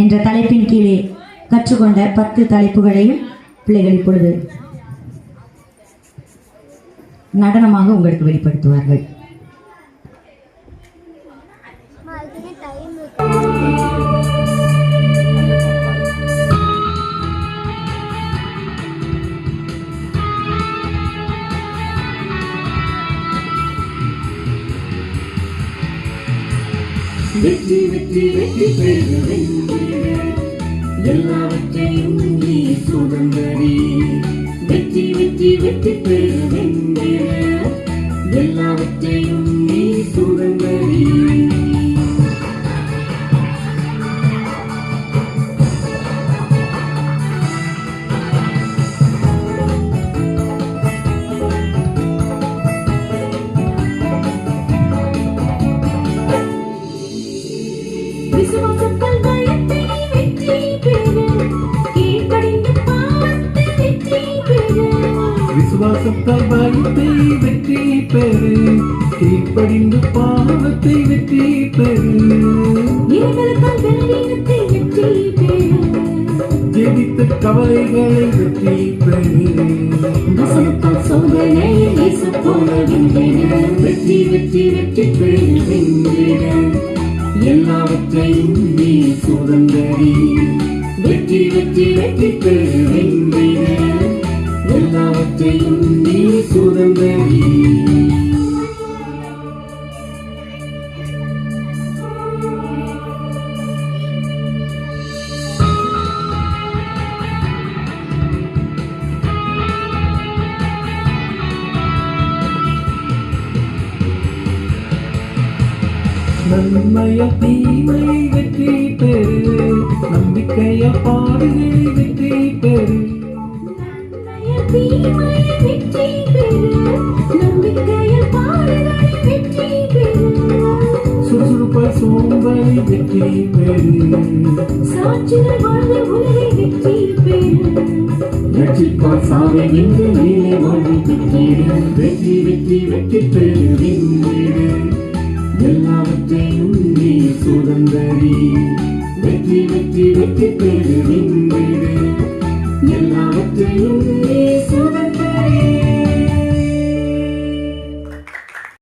என்ற தலைப்பின் கீழே கற்றுக்கொண்ட 10 தலைப்புகளையும் பிள்ளைகள் இப்பொழுது நடனமாக உங்களுக்கு வெளிப்படுத்துவார்கள். வெற்றி வெற்றி வெற்றி பெறுவேன் எல்லாவற்றையும் நீ சுதந்தரி. வெற்றி வெற்றி வெற்றி பெறுவேன் எல்லாவற்றையும் நீ சுதந்தரி. விசுவாசத்தால் பயத்தை வெற்றி பெறு, கீழ்ப்படிந்து பாவத்தை வெற்றி பெறு. விசுவாசத்தால் பயத்தை வெற்றி பெறு, கீழ்ப்படிந்து பாவத்தை வெற்றி பெறு. இறைவனுக்கால் பலவீனத்தை வெற்றி பெறு, ஜெபித்த கவலைகளை வெற்றி பெறு. வசனத்தால் சோதனையில் இயேசு போல வென்றிடு. வெற்றி வெற்றி வெற்றி பெறுகின்ற எல்லாவற்றையும் நீ சுதந்தரி. வெற்றி வெற்றி வெற்றி பெறுகின்ற எல்லாவற்றையும் நீ சுதந்தரி. நன்மைய தீமையை வெற்றி பெறு, நம்பிக்கைய பாடுகளை வெற்றி பெறு. தீமையை வெற்றி பெறு, நம்பிக்கையில் பாடுகளை வெற்றி பெறு. சுறுசுறுப்ப சோம்பலை வெற்றி பெறு, சாட்சிகள் வாழ்ந்த உலகை வெற்றி பெறு. ரட்சிப்பார் சாவை என்று நீலை வாழ்வு பெற்றிடு. வெற்றி வெற்றி வெற்றி பெறுகின்ற எல்லாவற்றையும் நீ சுதந்தரி. வெற்றி வெற்றி வெற்றி பெறுகின்ற எல்லாவற்றையும் நீ சுதந்தரி.